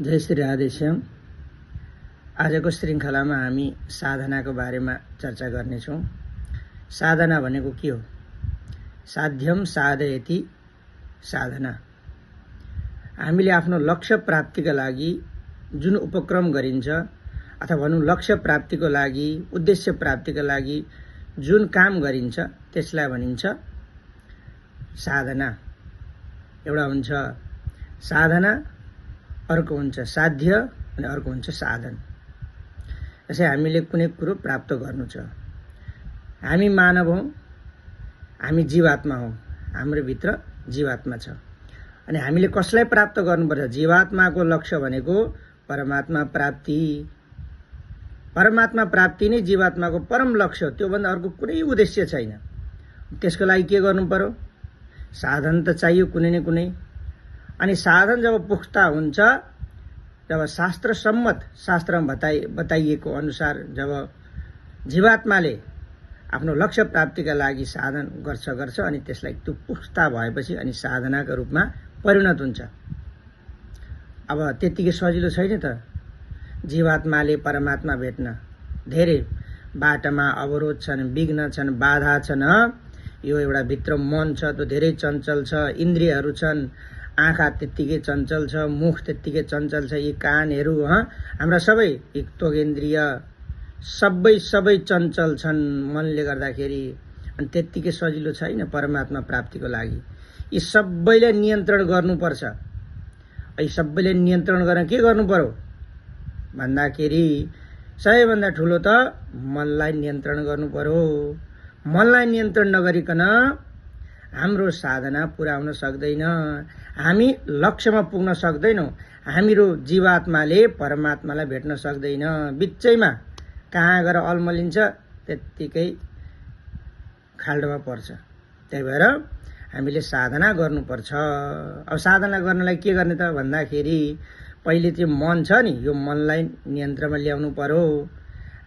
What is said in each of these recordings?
जय श्री राधेश्याम। आजको श्रृङ्खलामा हामी साधनाको बारेमा चर्चा गर्नेछौँ। साधना भनेको के हो? साध्यम साधयति साधना। हामीले आफ्नो लक्ष्य प्राप्तिका लागि जुन उपक्रम गरिन्छ अथवा भनौँ लक्ष्य प्राप्तिको लागि, उद्देश्य प्राप्तिका लागि जुन काम गरिन्छ त्यसलाई भनिन्छ साधना। एउटा हुन्छ साधना, अर्को हुन्छ साध्य अनि अर्को हुन्छ साधन। यसै हामीले कुनै कुरो प्राप्त गर्नु छ। हामी मानव हौँ, हामी जीवात्मा हौँ, हाम्रो भित्र जीवात्मा छ अनि हामीले कसलाई प्राप्त गर्नुपर्छ? जीवात्माको लक्ष्य भनेको परमात्मा प्राप्ति। परमात्मा प्राप्ति नै जीवात्माको परम लक्ष्य हो। त्योभन्दा अर्को कुनै उद्देश्य छैन। त्यसको लागि के गर्नु पर्यो? साधन त चाहियो कुनै न कुनै। अनि साधन जब पुख्ता हुन्छ, जब शास्त्र सम्मत, शास्त्रमा बताइएको अनुसार जब जीवात्माले आफ्नो लक्ष्य प्राप्तिका लागि साधन गर्छ अनि त्यसलाई त्यो पुख्ता भएपछि अनि साधनाका रूपमा परिणत हुन्छ। अब त्यतिकै सजिलो छैन त जीवात्माले परमात्मा भेट्न। धेरै बाटामा अवरोध छन्, विघ्न छन्, बाधा छन्। यो एउटा भित्र मन छ, त्यो धेरै चञ्चल छ। इन्द्रियहरू छन्, आँखा त्यत्तिकै चञ्चल छ, मुख त्यत्तिकै चञ्चल छ, यी कानहरू हाम्रा सबै त्वगेन्द्रिय सबै चञ्चल छन् मनले गर्दाखेरि। अनि त्यत्तिकै सजिलो छैन परमात्मा प्राप्तिको लागि। यी सबैलाई नियन्त्रण गर्नुपर्छ। यी सबैले नियन्त्रण गर्न के गर्नु पर्यो भन्दाखेरि सबैभन्दा ठुलो त मनलाई नियन्त्रण गर्नु पर्यो। मनलाई नियन्त्रण नगरिकन हाम्रो साधना पुरा हुन सक्दैन। हामी लक्ष्यमा पुग्न सक्दैनौँ। हाम्रो जीवात्माले परमात्मालाई भेट्न सक्दैन। बिचैमा कहाँ गएर अल्मलिन्छ त्यत्तिकै खाल्डोमा पर्छ। त्यही भएर हामीले साधना गर्नुपर्छ। अब साधना गर्नलाई के गर्ने त भन्दाखेरि पहिले त्यो मन छ नि, यो मनलाई नियन्त्रणमा ल्याउनु पर्यो।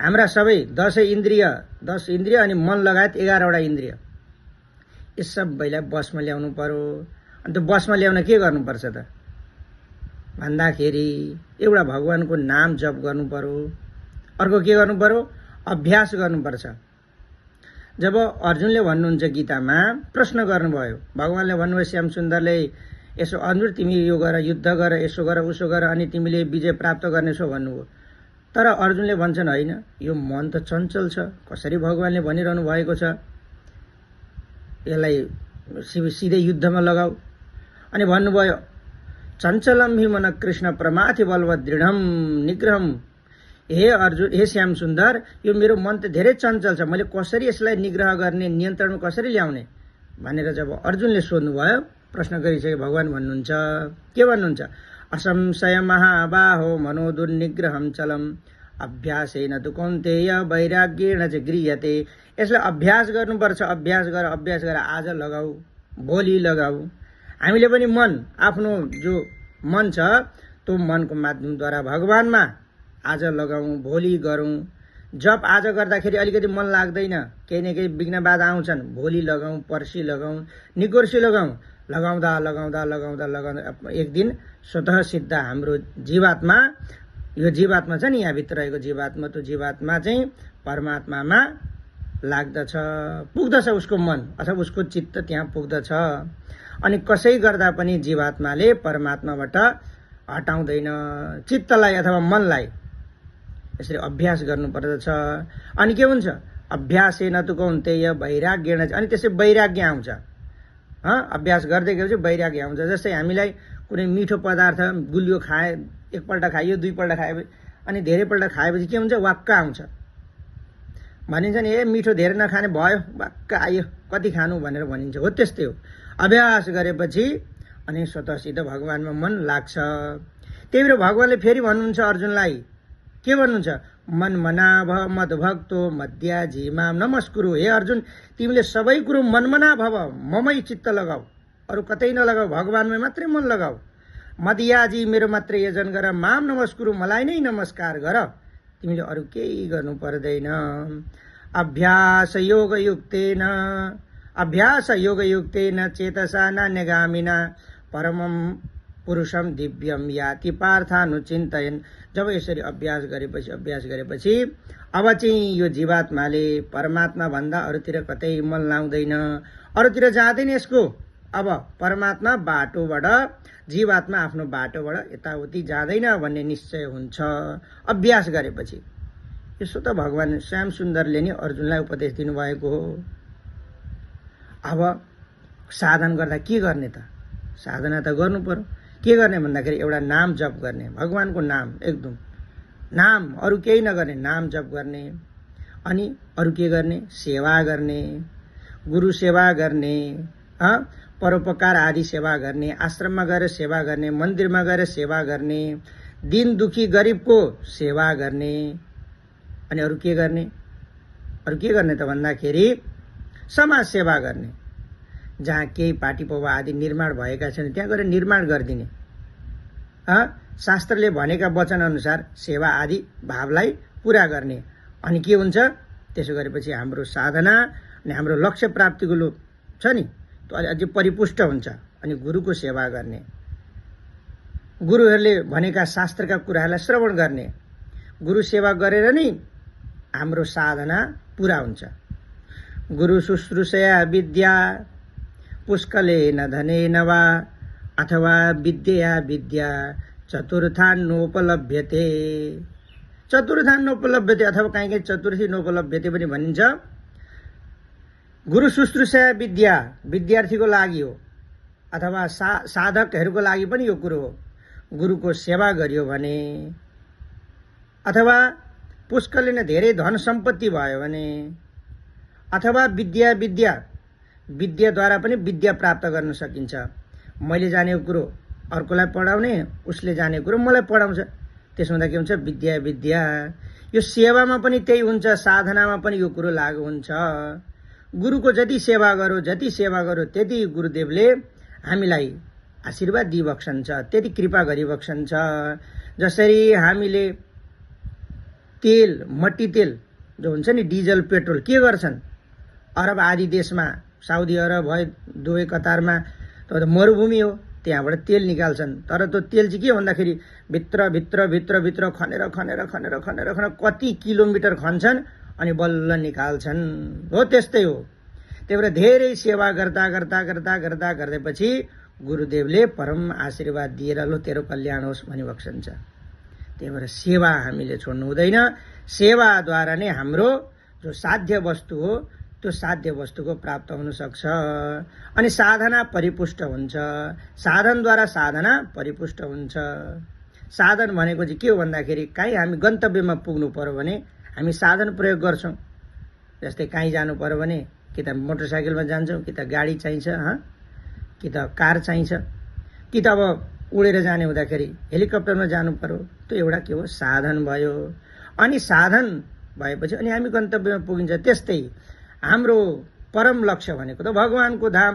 हाम्रा सबै 10 इन्द्रिय अनि मन लगायत 11वटा इन्द्रिय, यी सबैलाई बसमा ल्याउनु पर्यो। अनि त्यो बसमा ल्याउन के गर्नुपर्छ त भन्दाखेरि एउटा भगवानको नाम जप गर्नु पर्यो। अर्को के गर्नु पर्यो? अभ्यास गर्नुपर्छ। जब अर्जुनले भन्नुहुन्छ गीतामा, प्रश्न गर्नुभयो, भगवानले भन्नुभयो श्याम सुन्दरले, यसो अर्जुन तिमी यो गर, युद्ध गर, यसो गर, उसो गर, अनि तिमीले विजय प्राप्त गर्नेछौ भन्नुभयो। तर अर्जुनले भन्छन् होइन, यो मन त चञ्चल छ, कसरी भगवानले भनिरहनु भएको छ, यसलाई सिधै युद्धमा लगाऊ। अनि भन्नुभयो चञ्चलम हि मन कृष्ण प्रमाथि बलवत् दृढम निग्रहम। हे अर्जुन, हे श्याम सुन्दर, यो मेरो मन त धेरै चञ्चल छ, मैले कसरी यसलाई निग्रह गर्ने, नियन्त्रणमा कसरी ल्याउने भनेर जब अर्जुनले सोध्नुभयो, प्रश्न गरिसके भगवान भन्नुहुन्छ, के भन्नुहुन्छ? असंशय महाबाहो मनो दुर्निग्रहम चलम अभ्यासेन तु कौन्तेय वैराग्येण च गृह्यते। यसलाई अभ्यास गर्नुपर्छ। अभ्यास गर, आज लगाऊ, भोलि लगाऊ। हामीले पनि मन, आफ्नो जो मन छ त्यो मनको माध्यमद्वारा भगवानमा आज लगाऊ, भोलि गरौँ। जप आज गर्दाखेरि अलिकति मन लाग्दैन, केही न केही विघ्न बाधा आउँछन्, भोलि लगाऊ, पर्सि लगाऊ, निकोर्सी लगाऊ। लगाउँदा एक दिन स्वतः सिद्ध हाम्रो जीवात्मा, यो जीवात्मा छ नि, यहाँभित्र रहेको जीवात्मा, त्यो जीवात्मा चाहिँ परमात्मामा लाग्दछ, पुग्दछ उसको मन अथवा उसको चित्त त्यहाँ पुग्दछ। अनि कसै गर्दा पनि जीवात्माले परमात्माबाट हटाउँदैन चित्तलाई अथवा मनलाई। यसरी अभ्यास गर्नुपर्दछ। अनि के हुन्छ? अभ्यासेन तु कौन्तेय वैराग्येण, अनि त्यसै वैराग्य आउँछ। अभ्यास गर्दै गएपछि वैराग्य आउँछ। जस्तै हामीलाई कुनै मिठो पदार्थ गुलियो खाए, एकपल्ट खाइयो, दुईपल्ट खाए, अनि धेरैपल्ट खाएपछि के हुन्छ? वाक्क आउँछ। भनिन्छ नि, ए मिठो धेरै नखाने भयो, वाक्क आयो, कति खानु भनेर भनिन्छ। हो त्यस्तै हो। अभ्यास गरेपछि अनि स्वतःसित भगवानमा मन लाग्छ। त्यही भएर भगवानले फेरि भन्नुहुन्छ अर्जुनलाई, के भन्नुहुन्छ? मन मना भव मद भक्तो मध्याजी माम नमस्कुरु। हे अर्जुन, तिमीले सबै कुरो मनमना भव, ममै चित्त लगाऊ, अरू कतै नलगाऊ, भगवानमै मात्रै मन लगाऊ। मध्याजी, मेरो मात्रै यजन गर, माम नमस्कुरु, मलाई नै नमस्कार गर, तिमीले अरू केही गर्नु पर्दैन। अभ्यास योगयुक्तेन चेतसा नान्यगामिना परमं पुरुषम दिव्यम याति पार्थानुचिन्तयन्। जब यसरी अभ्यास गरेपछि अब चाहिँ यो जीवात्माले परमात्मा भन्दा अरूतिर कतै मन लाउँदैन, अरूतिर जाँदैन यसको। अब परमात्मा बाटोबाट जीवात्मा आफ्नो बाटोबाट यताउति जाँदैन भन्ने निश्चय हुन्छ अभ्यास गरेपछि। यसो त भगवान श्याम सुन्दरले नि अर्जुनलाई उपदेश दिनुभएको हो। अब साधन गर्दा के गर्ने त? साधना त गर्नु पर्यो। के गर्ने भन्दाखेरि एउटा नाम जप गर्ने, भगवानको नाम, एकदम नाम, अरू केही नगर्ने, नाम जप गर्ने। अनि अरू के गर्ने? सेवा गर्ने, गुरु सेवा गर्ने, परोपकार आदि सेवा गर्ने, आश्रममा गएर सेवा गर्ने, मन्दिरमा गएर सेवा गर्ने, दिन दुखी गरिबको सेवा गर्ने। अनि अरू के गर्ने? अरू के गर्ने त भन्दाखेरि समाज सेवा गर्ने। जहाँ केही पाटी पौवा आदि निर्माण भएका छन् त्यहाँ गएर निर्माण गरिदिने। शास्त्रले भनेका वचन अनुसार सेवा आदि भावलाई पूरा गर्ने। अनि के हुन्छ? त्यसो गरेपछि हाम्रो साधना अनि हाम्रो लक्ष्य प्राप्तिको छ नि त्यो अझै परिपुष्ट हुन्छ। अनि गुरुको सेवा गर्ने, गुरुहरूले भनेका शास्त्रका कुराहरूलाई श्रवण गर्ने। गुरु सेवा गरेर नै हाम्रो साधना पूरा हुन्छ। गुरु शुश्रूषया विद्या पुष्कलेन धनेन वा अथवा विद्यया विद्या चतुर्थान् नोपलभ्यते। चतुर्थान् नोपलभ्यते अथवा कहीँ चतुर्थी नोपलभ्यते पनि भनिन्छ। गुरु शुश्रूषा विद्या विद्यार्थीको लागि हो अथवा साधकहरूको लागि पनि यो कुरो हो। गुरुको सेवा गरियो भने अथवा पुष्कलेन धेरै धन सम्पत्ति भयो भने अथवा विद्याद्वारा पनि विद्या प्राप्त गर्न सकिन्छ। मैले जानेको कुरो अर्कोलाई पढाउने, उसले जानेको कुरो मलाई पढाउँछ। त्यसो हुँदा के हुन्छ? विद्या। यो सेवामा पनि त्यही हुन्छ, साधनामा पनि यो कुरो लागू हुन्छ। गुरुको जति सेवा गरो त्यति गुरुदेवले हामीलाई आशीर्वाद दिइबक्सन्छ, त्यति कृपा गरिबक्सन्छ। जसरी हामीले तेल, मट्टी तेल जो हुन्छ नि, डिजल, पेट्रोल के गर्छन्? अरब आदि देशमा, साउदी अरब भयो, दुवै कतारमा त मरुभूमि हो, त्यहाँबाट तेल निकाल्छन्। तर त्यो तेल चाहिँ के भन्दाखेरि भित्र खनेर कति किलोमिटर खन्छन् अनि बल्ल निकाल्छन्। हो त्यस्तै हो। त्यही भएर धेरै सेवा गर्दैपछि गुरुदेवले परम आशीर्वाद दिएर लो तेरो कल्याण होस् भनिबक्सन्छ। त्यही भएर सेवा हामीले छोड्नु हुँदैन। सेवाद्वारा नै हाम्रो जो साध्य वस्तु हो त्यो साध्य वस्तुको प्राप्त हुन सक्छ। अनि साधना परिपुष्ट हुन्छ। साधनद्वारा साधना परिपुष्ट हुन्छ। साधन भनेको चाहिँ के हो भन्दाखेरि कहीँ हामी गन्तव्यमा पुग्नु पर्यो भने हामी साधन प्रयोग गर्छौँ। जस्तै कहीँ जानु पर्यो भने कि त मोटरसाइकलमा जान्छौँ, कि त गाडी चाहिन्छ, कि त कार चाहिन्छ, कि त अब उडेर जाने हुँदाखेरि हेलिकप्टरमा जानु पर्यो। त्यो एउटा के हो? साधन भयो। अनि साधन भएपछि अनि हामी गन्तव्यमा पुगिन्छ। त्यस्तै हाम्रो परम लक्ष्य भनेको त भगवानको धाम,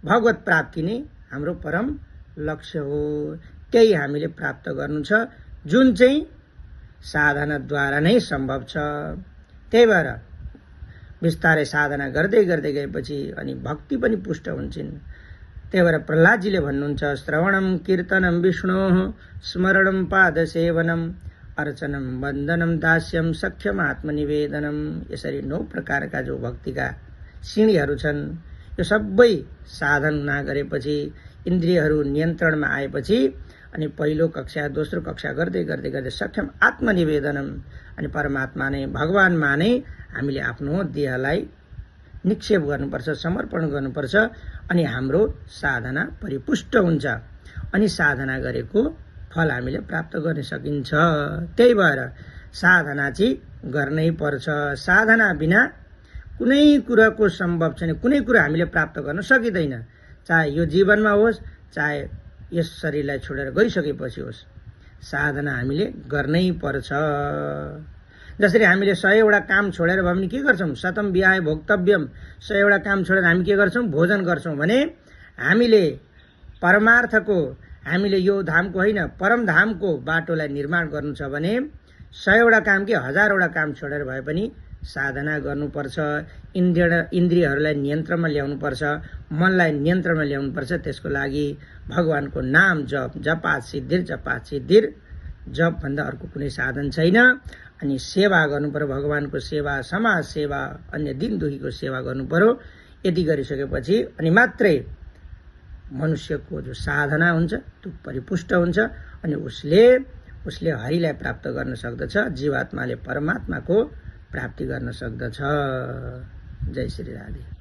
भगवत प्राप्ति नै हाम्रो परम लक्ष्य हो। त्यही हामीले प्राप्त गर्नु छ, जुन चाहिँ साधनाद्वारा नै सम्भव छ। त्यही भएर बिस्तारै साधना गर्दै गएपछि अनि भक्ति पनि पुष्ट हुन्छन्। त्यही भएर प्रहलादजीले भन्नुहुन्छ, श्रवणम कीर्तनम विष्णोः स्मरणम पादसेवनम अर्चनम वन्दनम दास्यम सख्यम आत्मनिवेदनम। यसरी 9 प्रकारका जो भक्तिका सिँढीहरू छन्, यो सबै साधन नगरेपछि, इन्द्रियहरू नियन्त्रणमा आएपछि अनि पहिलो कक्षा, दोस्रो कक्षा गर्दै सक्षम आत्मनिवेदनम, अनि परमात्मा नै, भगवानमा नै हामीले आफ्नो देहलाई निक्षेप गर्नुपर्छ, समर्पण गर्नुपर्छ। अनि हाम्रो साधना परिपुष्ट हुन्छ। अनि साधना गरेको फल हामीले प्राप्त गर्न सकिन्छ। त्यही भएर साधना चाहिँ गर्नै पर्छ। साधना बिना कुनै कुराको सम्भव छैन, कुनै कुरा हामीले प्राप्त गर्न सकिँदैन। चाहे यो जीवनमा होस्, चाहे यस शरीरलाई छोडेर गइसकेपछि होस्, साधना हामीले गर्नै पर्छ। जसरी हामीले 100वटा काम छोडेर भए पनि के गर्छौँ? शतम विहाय भोक्तव्यम। 100वटा काम छोडेर हामी के गर्छौँ? भोजन गर्छौँ। भने हामीले परमार्थको, हामीले यो धामको होइन परम धामको बाटोलाई निर्माण गर्नु छ भने 100वटा काम के 1000वटा काम छोडेर भए पनि साधना गर्नुपर्छ, इन्द्रियहरूलाई नियन्त्रणमा ल्याउनुपर्छ, मनलाई नियन्त्रणमा ल्याउनुपर्छ। त्यसको लागि भगवानको नाम जप, जपात सिद्धिर, जप भन्दा अर्को कुनै साधन छैन। अनि सेवा गर्नु पर्यो, भगवानको सेवा, समाज सेवा, अन्य दिन दुखीको सेवा गर्नु पर्यो। यति गरिसकेपछि अनि मात्रै मनुष्यको जो साधना हुन्छ त्यो परिपुष्ट हुन्छ अनि उसले हरिलाई प्राप्त गर्न सक्दछ, जीवात्माले परमात्माको प्राप्ति गर्न सक्दछ। जय श्री राधे।